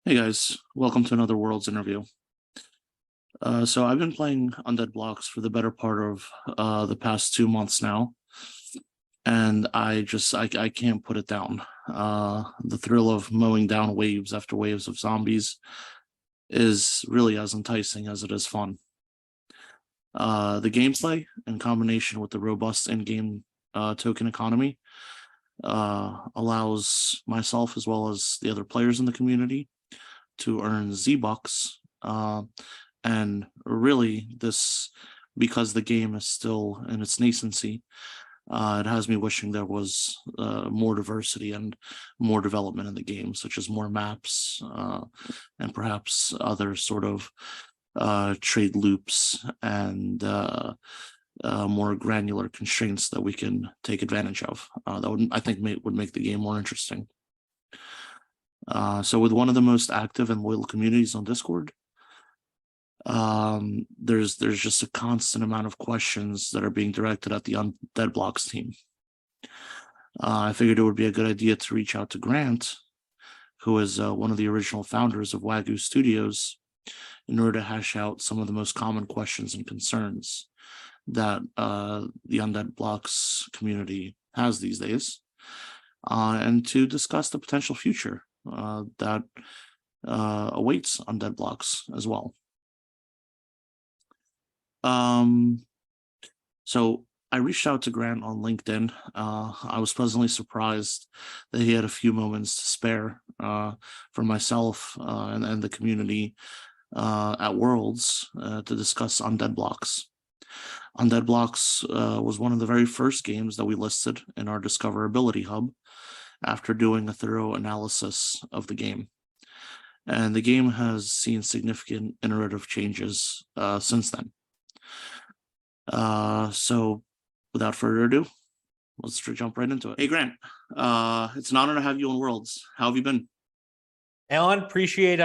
Hey guys, welcome to another Worlds interview. So I've been playing Undead Blocks for the better part of the past 2 months now, and I can't put it down. The thrill of mowing down waves after waves of zombies is really as enticing as it is fun. The gameplay, in combination with the robust in-game token economy, allows myself as well as the other players in the community to earn Z-Bucks. And really, because the game is still in its nascency, it has me wishing there was more diversity and more development in the game, such as more maps and perhaps other sort of trade loops and more granular constraints that we can take advantage of. That I think would make the game more interesting. So with one of the most active and loyal communities on Discord, there's just a constant amount of questions that are being directed at the Undead Blocks team. I figured it would be a good idea to reach out to Grant, who is one of the original founders of Wagyu Studios, in order to hash out some of the most common questions and concerns that the Undead Blocks community has these days, and to discuss the potential future that awaits Undead Blocks as well. So I reached out to Grant on LinkedIn. I was pleasantly surprised that he had a few moments to spare for myself and the community at Worlds to discuss Undead Blocks. Undead Blocks was one of the very first games that we listed in our discoverability hub after doing a thorough analysis of the game. And the game has seen significant iterative changes since then. So without further ado, let's jump right into it. Hey, Grant, it's an honor to have you on Worlds. How have you been? Alan, appreciate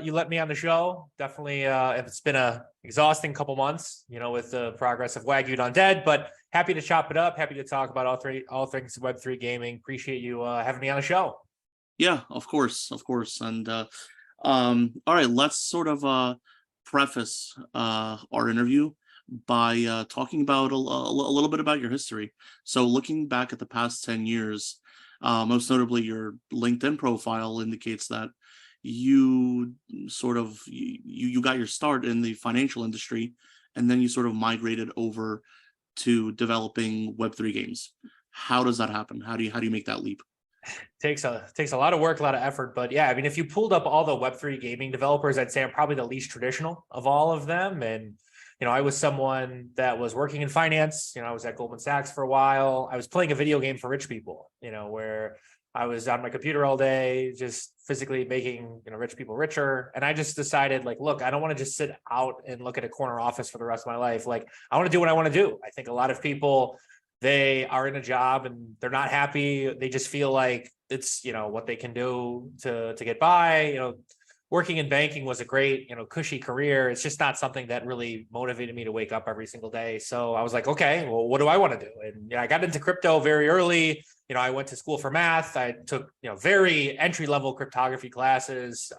you letting me on the show. Definitely, it's been a exhausting couple months, with the progress of Wagyu Undead, but happy to chop it up. Happy to talk about all things Web3 gaming. Appreciate you having me on the show. Yeah, of course. And all right, let's sort of preface our interview by talking about a little bit about your history. So looking back at the past 10 years, most notably your LinkedIn profile indicates that you got your start in the financial industry, and then you sort of migrated over to developing Web3 games. How does that happen? How do you make that leap? Takes a lot of work, a lot of effort, but yeah, I mean, if you pulled up all the Web3 gaming developers, I'd say I'm probably the least traditional of all of them. And I was someone that was working in finance. I was at Goldman Sachs for a while. I was playing a video game for rich people, where I was on my computer all day, just physically making, rich people richer. And I just decided, like, look, I don't want to just sit out and look at a corner office for the rest of my life. Like, I want to do what I want to do. I think a lot of people, they are in a job and they're not happy. They just feel like it's, what they can do to get by. Working in banking was a great, cushy career. It's just not something that really motivated me to wake up every single day. So I was like, okay, well, what do I want to do? And I got into crypto very early. I went to school for math. I took, very entry-level cryptography classes.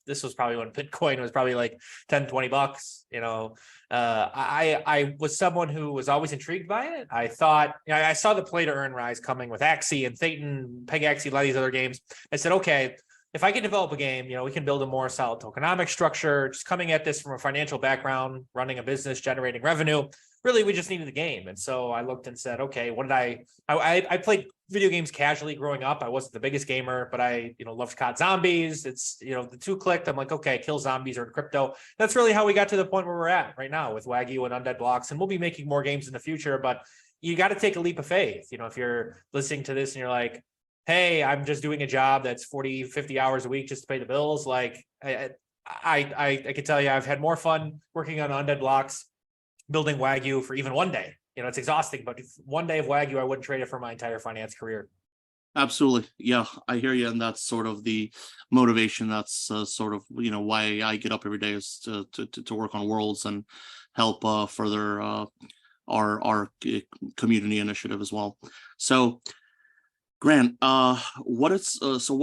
This was probably when Bitcoin was probably like 10, 20 bucks. I was someone who was always intrigued by it. I thought, I saw the play to earn rise coming with Axie and Thetan, Peg Axie, a lot of these other games. I said, okay, if I can develop a game, we can build a more solid tokenomic structure. Just coming at this from a financial background, running a business, generating revenue. Really, we just needed a game. And so I looked and said, okay, what did I played video games casually growing up. I wasn't the biggest gamer, but I, loved COD Zombies. It's, the two clicked. I'm like, okay, kill zombies or in crypto. That's really how we got to the point where we're at right now with Wagyu and Undead Blocks. And we'll be making more games in the future, but you got to take a leap of faith. If you're listening to this and you're like, hey, I'm just doing a job that's 40, 50 hours a week just to pay the bills. Like I can tell you, I've had more fun working on Undead Blocks, building Wagyu for even one day. It's exhausting, but one day of Wagyu, I wouldn't trade it for my entire finance career. Absolutely. Yeah, I hear you. And that's sort of the motivation. That's sort of, why I get up every day is to work on Worlds and help further our community initiative as well. So Grant, what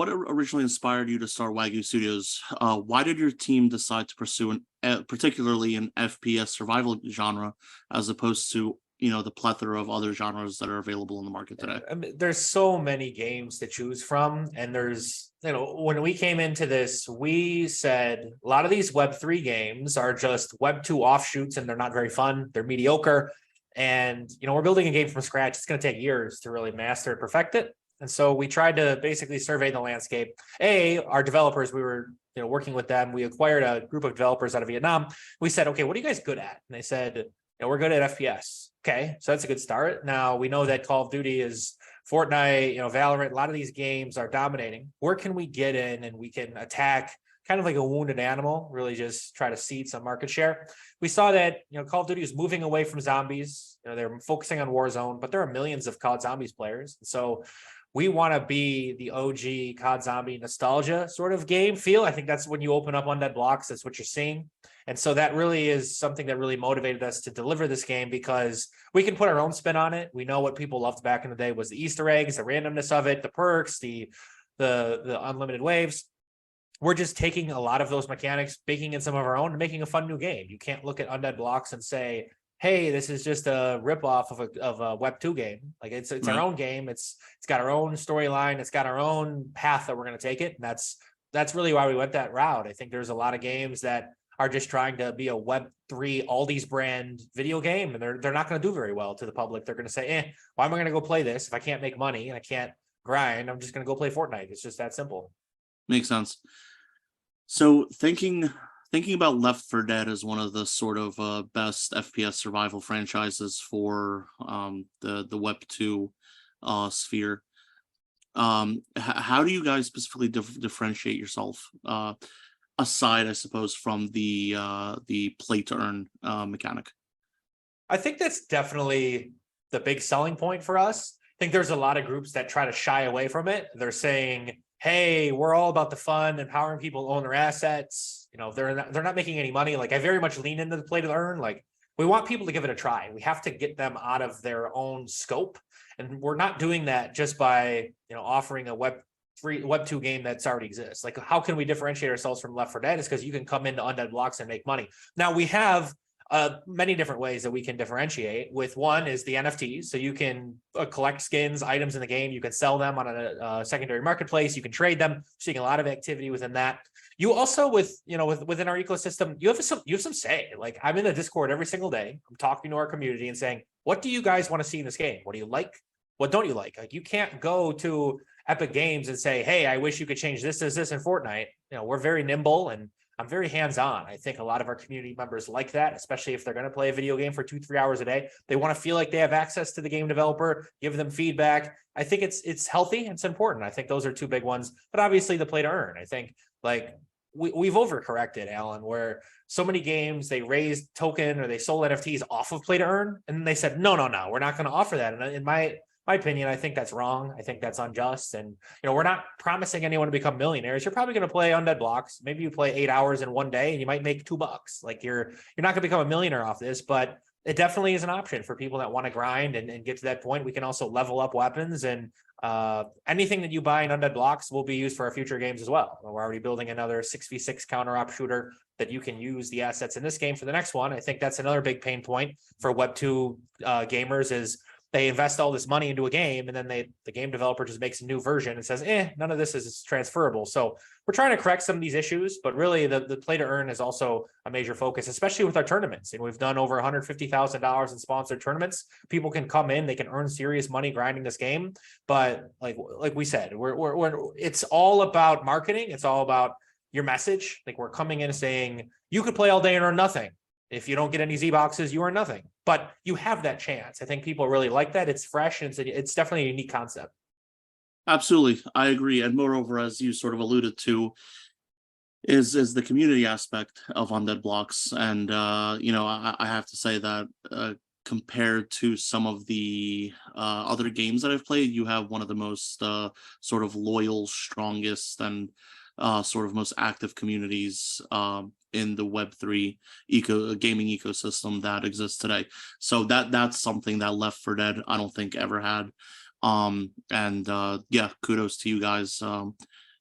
originally inspired you to start Wagyu Studios? Why did your team decide to pursue particularly an FPS survival genre as opposed to the plethora of other genres that are available in the market today? I mean, there's so many games to choose from, and there's when we came into this, we said a lot of these Web3 games are just Web2 offshoots, and they're not very fun. They're mediocre, and we're building a game from scratch. It's going to take years to really master and perfect it. And so we tried to basically survey the landscape. Our developers, we were working with them. We acquired a group of developers out of Vietnam. We said, okay, what are you guys good at? And they said, we're good at FPS. Okay, so that's a good start. Now we know that Call of Duty is Fortnite, Valorant. A lot of these games are dominating. Where can we get in and we can attack kind of like a wounded animal, really just try to seed some market share? We saw that Call of Duty is moving away from zombies. They're focusing on Warzone, but there are millions of COD Zombies players. So we want to be the OG COD Zombie nostalgia sort of game feel. I think that's when you open up Undead Blocks, that's what you're seeing. And so that really is something that really motivated us to deliver this game, because we can put our own spin on it. We know what people loved back in the day was the Easter eggs, the randomness of it, the perks, the unlimited waves. We're just taking a lot of those mechanics, baking in some of our own, and making a fun new game. You can't look at Undead Blocks and say, hey, this is just a ripoff of a Web2 game. Like it's our own game. It's got our own storyline. It's got our own path that we're going to take it. And that's really why we went that route. I think there's a lot of games that are just trying to be a Web3 Aldi's brand video game, and they're not going to do very well to the public. They're going to say, why am I going to go play this if I can't make money and I can't grind? I'm just going to go play Fortnite. It's just that simple. Makes sense. So thinking about Left 4 Dead as one of the sort of best FPS survival franchises for the Web 2 sphere, how do you guys specifically differentiate yourself aside, I suppose, from the play to earn mechanic? I think that's definitely the big selling point for us. I think there's a lot of groups that try to shy away from it. They're saying, hey, we're all about the fun, empowering people to own their assets. They're not making any money. Like, I very much lean into the play to earn. Like, we want people to give it a try. We have to get them out of their own scope. And we're not doing that just by, offering a Web 2 game that's already exists. Like, how can we differentiate ourselves from Left 4 Dead? Is because you can come into Undead Blocks and make money. Now we have many different ways that we can differentiate. With one is the NFTs. So you can collect skins, items in the game. You can sell them on a secondary marketplace. You can trade them. Seeing a lot of activity within that. You also within our ecosystem, you have some say. Like, I'm in the Discord every single day. I'm talking to our community and saying, what do you guys want to see in this game? What do you like? What don't you like? Like, you can't go to Epic Games and say, hey, I wish you could change this in Fortnite. We're very nimble, and I'm very hands-on. I think a lot of our community members like that, especially if they're going to play a video game for 2-3 hours a day. They want to feel like they have access to the game developer, give them feedback. I think it's healthy. It's important. I think those are two big ones. But obviously the play to earn. I think like we've overcorrected, Alan, where so many games, they raised token or they sold NFTs off of play to earn. And then they said, no, we're not going to offer that. And in my opinion, I think that's wrong. I think that's unjust. And, we're not promising anyone to become millionaires. You're probably going to play Undead Blocks. Maybe you play 8 hours in one day and you might make $2. Like, you're not going to become a millionaire off this, but it definitely is an option for people that want to grind and get to that point. We can also level up weapons, and anything that you buy in Undead Blocks will be used for our future games as well. We're already building another 6v6 counter op shooter that you can use the assets in this game for the next one. I think that's another big pain point for Web 2 gamers is they invest all this money into a game, and then the game developer just makes a new version and says, none of this is transferable. So we're trying to correct some of these issues, but really the play to earn is also a major focus, especially with our tournaments. And we've done over $150,000 in sponsored tournaments. People can come in, they can earn serious money grinding this game. But like we said, it's all about marketing. It's all about your message. Like, we're coming in and saying, you could play all day and earn nothing. If you don't get any Z boxes, you earn nothing, but you have that chance. I think people really like that. It's fresh, and it's definitely a unique concept. Absolutely, I agree. And moreover, as you sort of alluded to, is the community aspect of Undead Blocks. And I have to say that compared to some of the other games that I've played, you have one of the most sort of loyal, strongest, and sort of most active communities in the Web3 gaming ecosystem that exists today. So that's something that Left 4 Dead I don't think ever had. Yeah, kudos to you guys.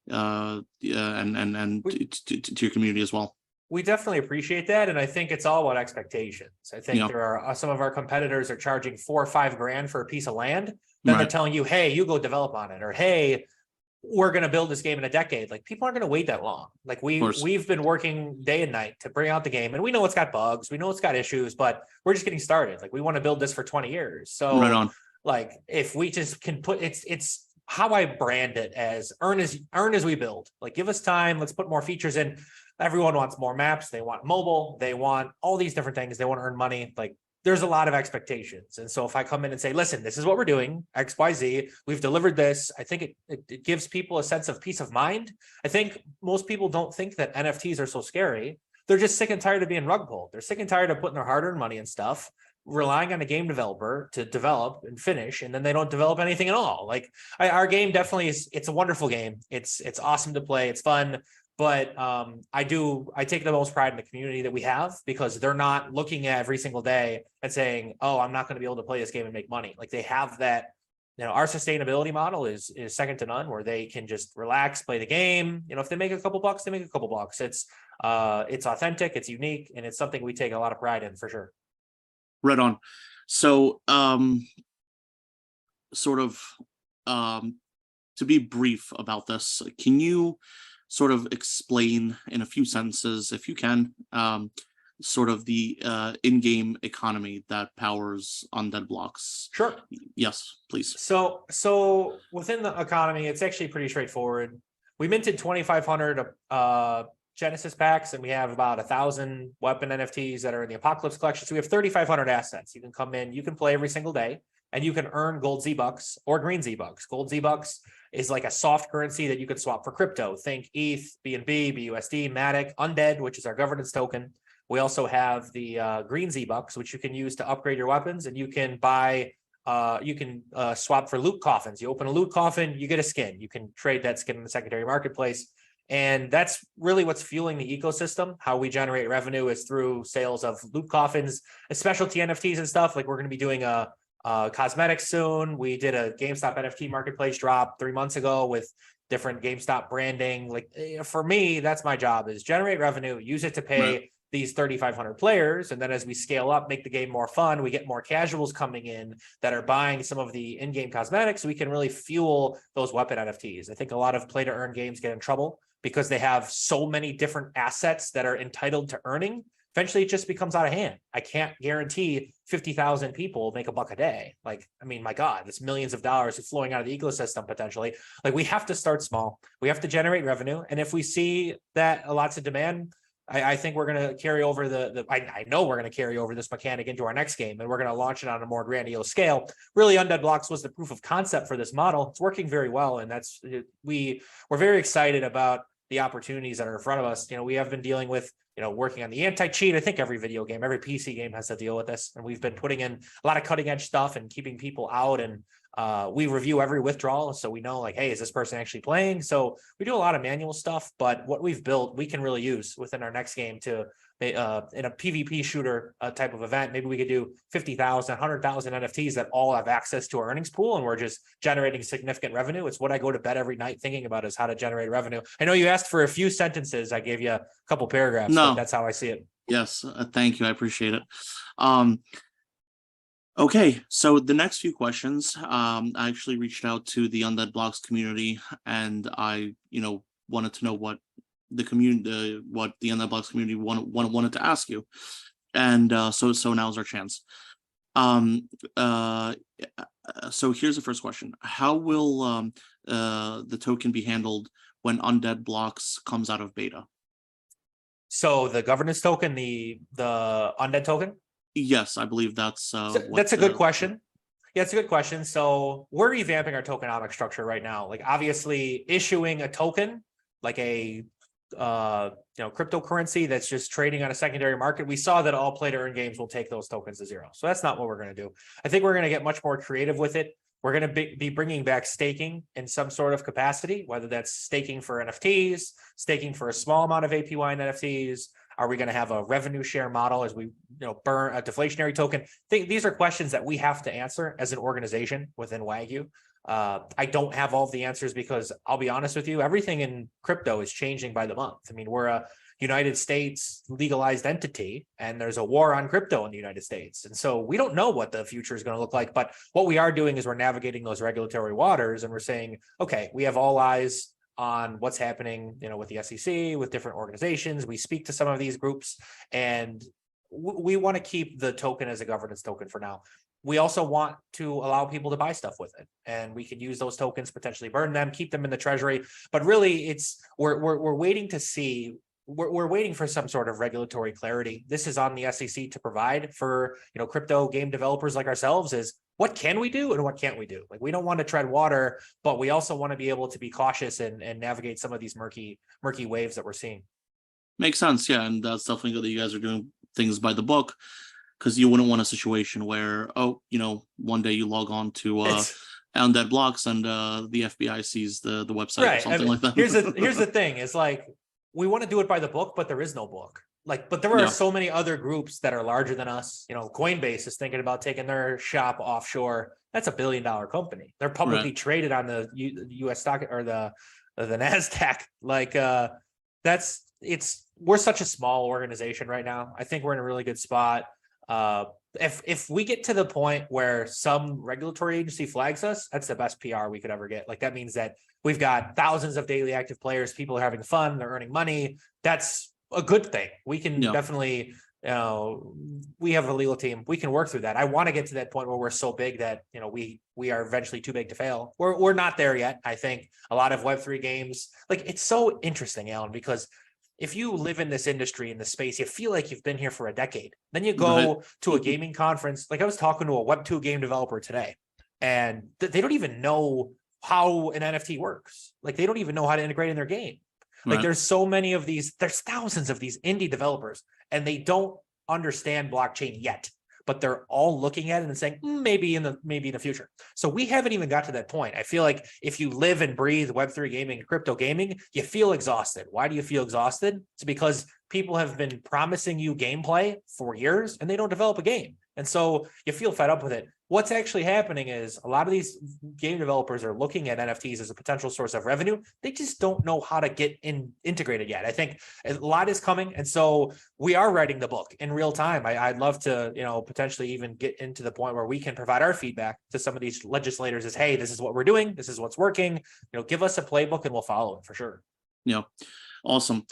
Yeah, and to your community as well. We definitely appreciate that, and I think it's all about expectations. I think Yeah. there are some of our competitors are charging $4 or $5 for a piece of land. Then they're Right. telling you, "Hey, you go develop on it," or "Hey, we're going to build this game in a decade." Like, people aren't going to wait that long. Like, Of course. we've been working day and night to bring out the game, and we know it's got bugs, we know it's got issues, but we're just getting started. Like, we want to build this for 20 years. Right So on. like, if we just can put it's how I brand it as earn as we build. Like, give us time, let's put more features in. Everyone wants more maps, they want mobile, they want all these different things, they want to earn money. Like, there's a lot of expectations. And so if I come in and say, listen, this is what we're doing, XYZ, we've delivered this, I think it gives people a sense of peace of mind. I think most people don't think that NFTs are so scary. They're just sick and tired of being rug pulled. They're sick and tired of putting their hard-earned money and stuff, relying on a game developer to develop and finish, and then they don't develop anything at all. Like, our game definitely is, it's a wonderful game. It's awesome to play, it's fun. But I take the most pride in the community that we have, because they're not looking at every single day and saying, oh, I'm not going to be able to play this game and make money. Like, they have that, our sustainability model is second to none, where they can just relax, play the game. If they make a couple bucks, they make a couple bucks. It's authentic, it's unique, and it's something we take a lot of pride in, for sure. Right on. So, sort of, to be brief about this, can you sort of explain in a few sentences, if you can, sort of the in-game economy that powers Undead Blocks? Sure. Yes, please. So within the economy, it's actually pretty straightforward. We minted 2,500 Genesis packs, and we have about 1,000 weapon NFTs that are in the Apocalypse collection. So we have 3,500 assets. You can come in, you can play every single day, and you can earn gold Z-Bucks or green Z-Bucks. Gold Z-Bucks is like a soft currency that you can swap for crypto. Think ETH, BNB, BUSD, Matic, Undead, which is our governance token. We also have the green Z-Bucks, which you can use to upgrade your weapons, and you can buy, swap for loot coffins. You open a loot coffin, you get a skin. You can trade that skin in the secondary marketplace. And that's really what's fueling the ecosystem. How we generate revenue is through sales of loot coffins, specialty NFTs and stuff. Like, we're going to be doing a cosmetics soon. We did a GameStop NFT marketplace drop 3 months ago with different GameStop branding. Like, for me, that's my job, is generate revenue, use it to pay these 3,500 players. And then as we scale up, make the game more fun, we get more casuals coming in that are buying some of the in-game cosmetics. We can really fuel those weapon NFTs. I think a lot of play to earn games get in trouble because they have so many different assets that are entitled to earning. Eventually it just becomes out of hand. I can't guarantee 50,000 people make $1 a day. Like, I mean, my God, it's millions of dollars flowing out of the ecosystem potentially. Like, we have to start small. We have to generate revenue. And if we see that lots of demand, I think we're going to carry over I know we're going to carry over this mechanic into our next game, and we're going to launch it on a more grandiose scale. Really, Undead Blocks was the proof of concept for this model. It's working very well. And we're very excited about the opportunities that are in front of us. We have been dealing with, working on the anti-cheat. I think every video game, every PC game has to deal with this. And we've been putting in a lot of cutting edge stuff and keeping people out. And we review every withdrawal, so we know, like, hey, is this person actually playing? So we do a lot of manual stuff, but what we've built, we can really use within our next game to, in a PvP shooter type of event. Maybe we could do 50,000, 100,000 NFTs that all have access to our earnings pool, and we're just generating significant revenue. It's what I go to bed every night thinking about, is how to generate revenue. I know you asked for a few sentences. I gave you a couple paragraphs. No, but that's how I see it. Yes, thank you. I appreciate it. Okay, so the next few questions, I actually reached out to the Undead Blocks community, and I, wanted to know what the Undead Blocks community wanted to ask you, and so now's our chance. So here's the first question: how will the token be handled when Undead Blocks comes out of beta? So the governance token, the Undead token. Yes, I believe that's that's a good question. Yeah, it's a good question. So we're revamping our tokenomic structure right now. Like, obviously, issuing a token, like a cryptocurrency that's just trading on a secondary market, we saw that all play to earn games will take those tokens to zero. So that's not what we're going to do. I think we're going to get much more creative with it. We're going to be bringing back staking in some sort of capacity, whether that's staking for NFTs, staking for a small amount of APY in NFTs. Are we going to have a revenue share model as we burn a deflationary token? These are questions that we have to answer as an organization within Wagyu. I don't have all of the answers because I'll be honest with you, everything in crypto is changing by the month. I mean, we're a United States legalized entity and there's a war on crypto in the United States. And so we don't know what the future is going to look like. But what we are doing is we're navigating those regulatory waters and we're saying, okay, we have all eyes on what's happening, with the SEC, with different organizations. We speak to some of these groups and we want to keep the token as a governance token for now. We also want to allow people to buy stuff with it, and we can use those tokens, potentially burn them, keep them in the treasury. But really, we're waiting to see. We're waiting for some sort of regulatory clarity. This is on the SEC to provide for crypto game developers like ourselves. Is what can we do and what can't we do? Like, we don't want to tread water, but we also want to be able to be cautious and navigate some of these murky waves that we're seeing. Makes sense, yeah, and that's definitely good that you guys are doing things by the book, because you wouldn't want a situation where, one day you log on to Undead Blocks and the FBI sees the website or something like that. Here's the thing: is like, we want to do it by the book, but there is no book. But there are so many other groups that are larger than us. Coinbase is thinking about taking their shop offshore. That's $1 billion company. They're publicly traded on the U.S. stock or the NASDAQ. We're such a small organization right now. I think we're in a really good spot. If we get to the point where some regulatory agency flags us, that's the best PR we could ever get. That means that we've got thousands of daily active players. People are having fun. They're earning money. That's a good thing. We can definitely, we have a legal team. We can work through that. I want to get to that point where we're so big that, we are eventually too big to fail. We're not there yet. I think a lot of Web3 games, it's so interesting, Alan, because if you live in this industry, in this space, you feel like you've been here for a decade. Then you go to a gaming conference. I was talking to a Web2 game developer today, and they don't even know how an NFT works. They don't even know how to integrate in their game. There's so many of these, there's thousands of these indie developers, and they don't understand blockchain yet, but they're all looking at it and saying, maybe in the future. So we haven't even got to that point. I feel like if you live and breathe Web3 gaming and crypto gaming, you feel exhausted. Why do you feel exhausted? It's because people have been promising you gameplay for years and they don't develop a game. And so you feel fed up with it. What's actually happening is a lot of these game developers are looking at NFTs as a potential source of revenue. They just don't know how to get integrated yet. I think a lot is coming. And so we are writing the book in real time. I'd love to, potentially even get into the point where we can provide our feedback to some of these legislators as, hey, this is what we're doing. This is what's working. Give us a playbook and we'll follow it for sure. Yeah. Awesome.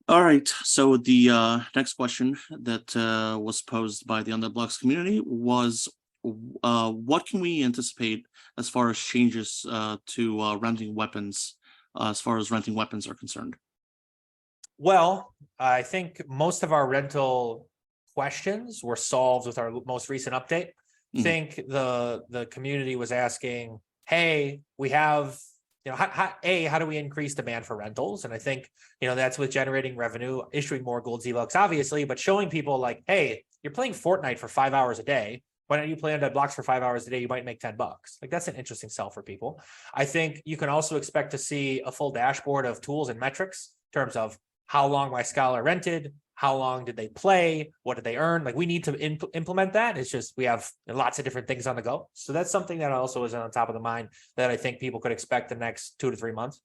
All right, so the next question that was posed by the Undead Blocks community was, what can we anticipate as far as changes to renting weapons, as far as renting weapons are concerned? Well, I think most of our rental questions were solved with our most recent update. I think the community was asking, hey, we have... how do we increase demand for rentals? And I think, that's with generating revenue, issuing more gold Z-Bucks, obviously, but showing people hey, you're playing Fortnite for 5 hours a day. Why don't you play Undead Blocks for 5 hours a day? You might make $10. That's an interesting sell for people. I think you can also expect to see a full dashboard of tools and metrics in terms of how long my scholar rented, how long did they play, what did they earn? We need to implement that. It's just we have lots of different things on the go. So that's something that also is on top of the mind that I think people could expect the next 2 to 3 months.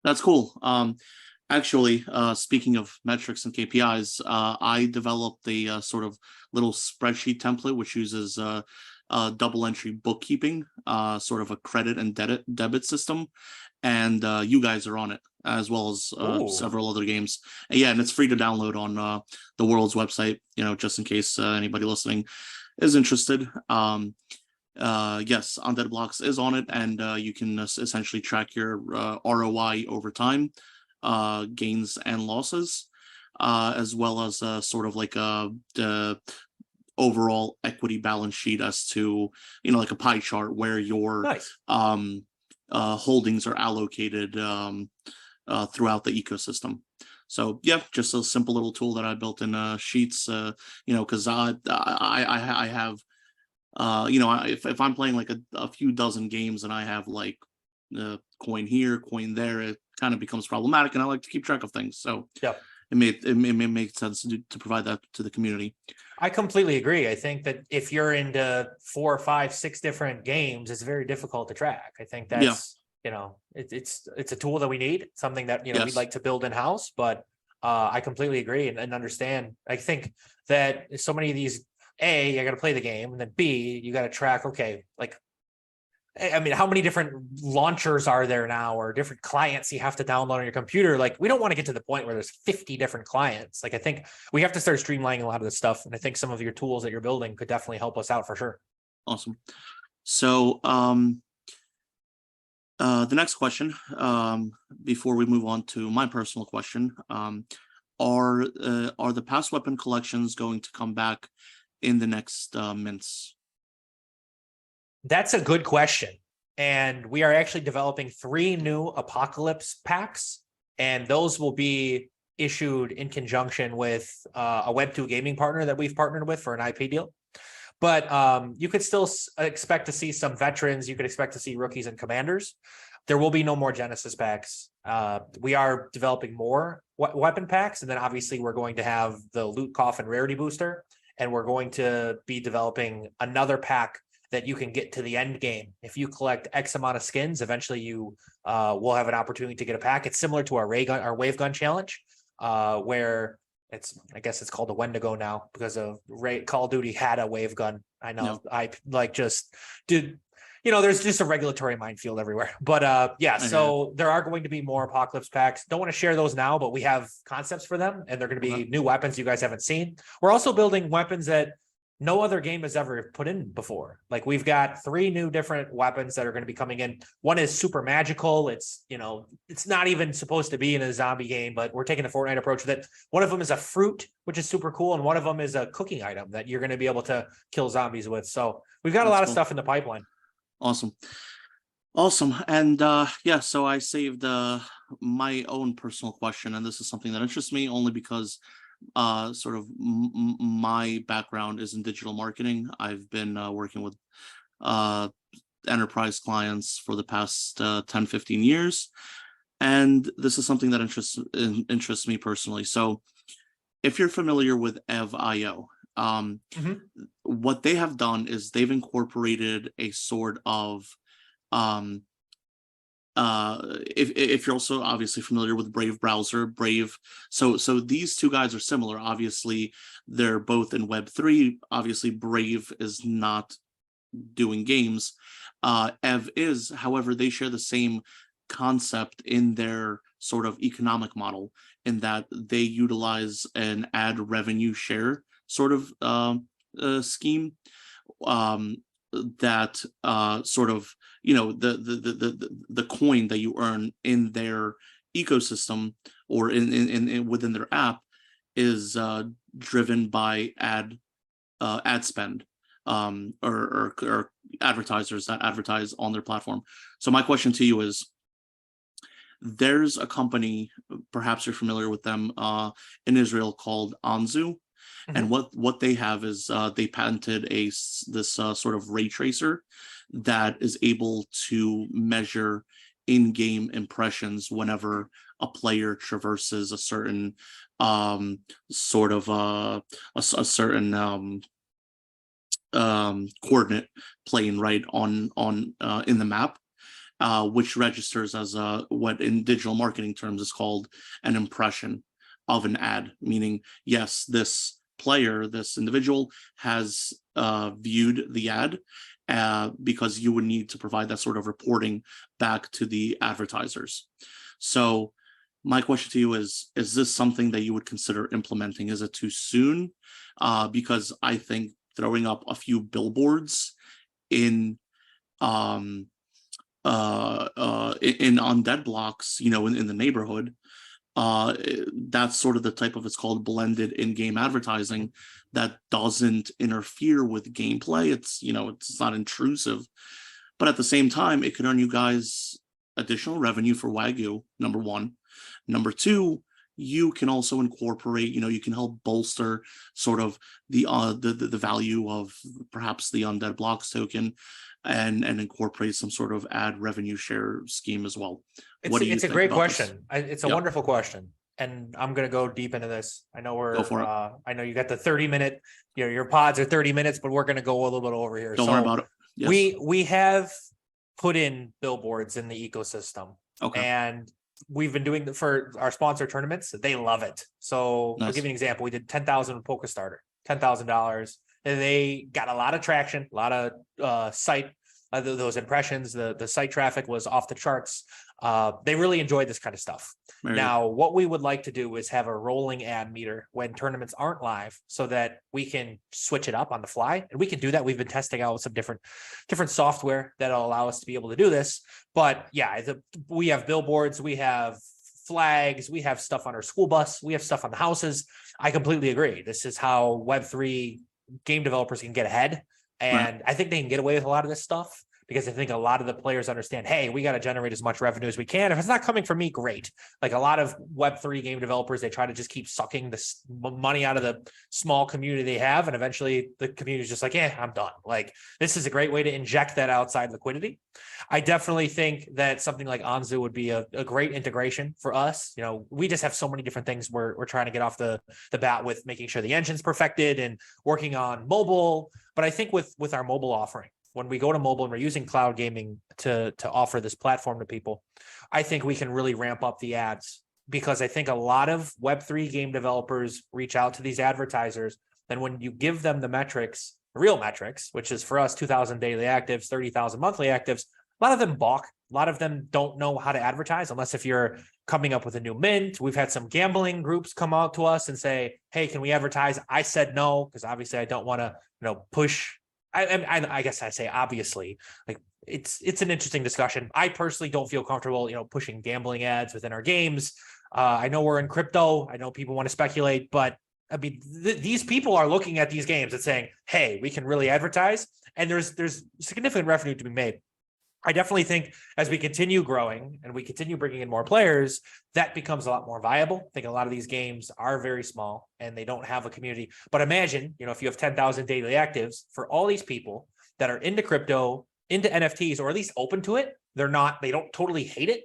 That's cool. Actually, speaking of metrics and KPIs, I developed a sort of little spreadsheet template which uses double entry bookkeeping, sort of a credit and debit system, and you guys are on it, as well as several other games. And yeah, and it's free to download on the World's website, just in case anybody listening is interested. Yes, Undead Blocks is on it, and you can essentially track your ROI over time, gains and losses, as well as sort of the overall equity balance sheet as to, like a pie chart where your holdings are allocated throughout the ecosystem. So yeah, just a simple little tool that I built in Sheets, because I have, if I'm playing a few dozen games and I have coin here, coin there, it kind of becomes problematic, and I like to keep track of things. So it may make sense to provide that to the community. I completely agree. I think that if you're into 4, 5, 6 different games, it's very difficult to track. I think that's, it's a tool that we need, something that, we'd Yes. like to build in house, but I completely agree and understand. I think that so many of these, A, you got to play the game, and then B, you got to track, okay, like, I mean, how many different launchers are there now, or different clients you have to download on your computer? Like, we don't want to get to the point where there's 50 different clients. Like, I think we have to start streamlining a lot of this stuff. And I think some of your tools that you're building could definitely help us out for sure. Awesome. So, the next question, before we move on to my personal question, are the past weapon collections going to come back in the next mints? That's a good question. And we are actually developing 3 new Apocalypse packs, and those will be issued in conjunction with a Web2 gaming partner that we've partnered with for an IP deal. But you could still expect to see some veterans. You could expect to see rookies and commanders. There will be no more Genesis packs. We are developing more weapon packs, and then obviously we're going to have the Loot Coffin Rarity Booster, and we're going to be developing another pack that you can get to the end game. If you collect X amount of skins, eventually you will have an opportunity to get a pack. It's similar to our wave gun challenge, where I guess it's called a Wendigo now because of Call of Duty had a wave gun. I know. No. I like just did. There's just a regulatory minefield everywhere. But so there are going to be more Apocalypse packs. Don't want to share those now, but we have concepts for them, and they're going to be new weapons you guys haven't seen. We're also building weapons that no other game has ever put in before. Like, we've got 3 new different weapons that are going to be coming in. One is super magical. It's, it's not even supposed to be in a zombie game, but we're taking a Fortnite approach with it. One of them is a fruit, which is super cool. And one of them is a cooking item that you're going to be able to kill zombies with. So we've got a lot of stuff in the pipeline. Awesome. And so I saved my own personal question, and this is something that interests me only because sort of my background is in digital marketing. I've been working with enterprise clients for the past 10-15 years, and this is something that interests me personally. So if you're familiar with Ev.io, what they have done is they've incorporated a sort of if you're also obviously familiar with Brave browser, Brave. So these two guys are similar. Obviously, they're both in Web3. Obviously, Brave is not doing games. Ev is, however, they share the same concept in their sort of economic model, in that they utilize an ad revenue share sort of scheme. That sort of, the coin that you earn in their ecosystem or in within their app is driven by ad spend, or advertisers that advertise on their platform. So my question to you is, there's a company, perhaps you're familiar with them, in Israel called Anzu. And what they have is they patented this sort of ray tracer that is able to measure in-game impressions whenever a player traverses a certain sort of a certain coordinate plane right on in the map, which registers as what in digital marketing terms is called an impression of an ad, meaning yes, this individual has viewed the ad, because you would need to provide that sort of reporting back to the advertisers. So my question to you is this something that you would consider implementing? Is it too soon? Because I think throwing up a few billboards in Undead Blocks, in the neighborhood, that's sort of the type of, it's called blended in-game advertising, that doesn't interfere with gameplay. It's not intrusive, but at the same time, it could earn you guys additional revenue for Wagyu, number one. Number two, you can also incorporate, you can help bolster sort of the value of perhaps the Undead Blocks token, and incorporate some sort of ad revenue share scheme as well. It's a great question. It's a wonderful question. and I'm gonna go deep into this. I know Go for it. I know you got the 30-minute, your pods are 30 minutes, but we're gonna go a little bit over here. Don't worry about it. Yes. We have put in billboards in the ecosystem, Okay. and we've been doing for our sponsor tournaments. They love it. So I'll Nice. give you an example. We did 10,000 Poker Starter, $10,000, and they got a lot of traction, a lot of site. Those impressions, the site traffic was off the charts. They really enjoyed this kind of stuff. Very good. Now, what we would like to do is have a rolling ad meter when tournaments aren't live, so that we can switch it up on the fly, and we can do that. We've been testing out some different software that'll allow us to be able to do this. But yeah, we have billboards, we have flags, we have stuff on our school bus, we have stuff on the houses. I completely agree. This is how Web3 game developers can get ahead. And I think they can get away with a lot of this stuff because I think a lot of the players understand, hey, we got to generate as much revenue as we can. If it's not coming from me, great. Like a lot of Web3 game developers, they try to just keep sucking this money out of the small community they have. And eventually the community is just like, yeah, I'm done. Like this is a great way to inject that outside liquidity. I definitely think that something like Anzu would be a great integration for us. You know, we just have so many different things we're trying to get off the bat with, making sure the engine's perfected and working on mobile. But I think with our mobile offering, when we go to mobile and we're using cloud gaming to offer this platform to people, I think we can really ramp up the ads, because I think a lot of Web3 game developers reach out to these advertisers. And when you give them the metrics, real metrics, which is for us, 2,000 daily actives, 30,000 monthly actives, a lot of them balk. A lot of them don't know how to advertise unless if you're coming up with a new mint. We've had some gambling groups come out to us and say, hey, can we advertise? I said no, because obviously I don't want to, push. I guess I say obviously, like it's an interesting discussion. I personally don't feel comfortable, pushing gambling ads within our games. I know we're in crypto. I know people want to speculate, but I mean, these people are looking at these games and saying, hey, we can really advertise, and there's significant revenue to be made. I definitely think as we continue growing and we continue bringing in more players, that becomes a lot more viable. I think a lot of these games are very small and they don't have a community. But imagine, if you have 10,000 daily actives, for all these people that are into crypto, into NFTs, or at least open to it, they don't totally hate it.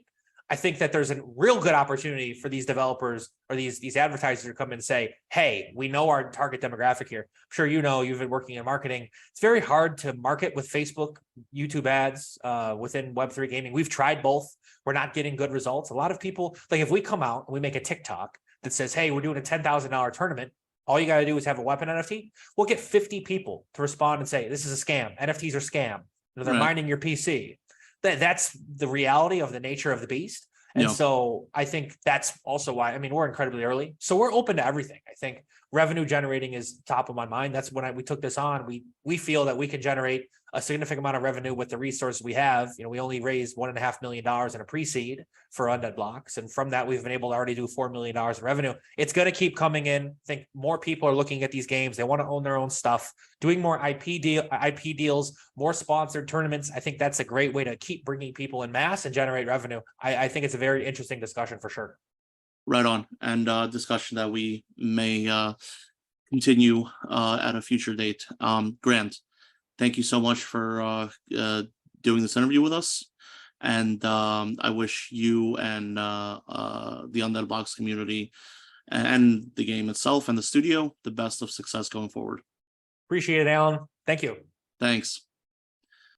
I think that there's a real good opportunity for these developers or these advertisers to come in and say, hey, we know our target demographic here. I'm sure you've been working in marketing. It's very hard to market with Facebook, YouTube ads within Web3 gaming. We've tried both. We're not getting good results. A lot of people, like if we come out and we make a TikTok that says, hey, we're doing a $10,000 tournament, all you got to do is have a weapon NFT. We'll get 50 people to respond and say, this is a scam. NFTs are scam. They're mining your PC. That's the reality of the nature of the beast. And so I think that's also why, we're incredibly early. So we're open to everything. I think revenue generating is top of my mind. That's when we took this on. We feel that we can generate a significant amount of revenue with the resources we have. We only raised $1.5 million in a pre-seed for Undead Blocks. And from that, we've been able to already do $4 million in revenue. It's going to keep coming in. I think more people are looking at these games. They want to own their own stuff, doing more IP deals, more sponsored tournaments. I think that's a great way to keep bringing people in mass and generate revenue. I think it's a very interesting discussion for sure. Right on. And discussion that we may continue at a future date. Grant, thank you so much for doing this interview with us. And I wish you and the Undead Blocks community and the game itself and the studio the best of success going forward. Appreciate it, Alan. Thank you. Thanks.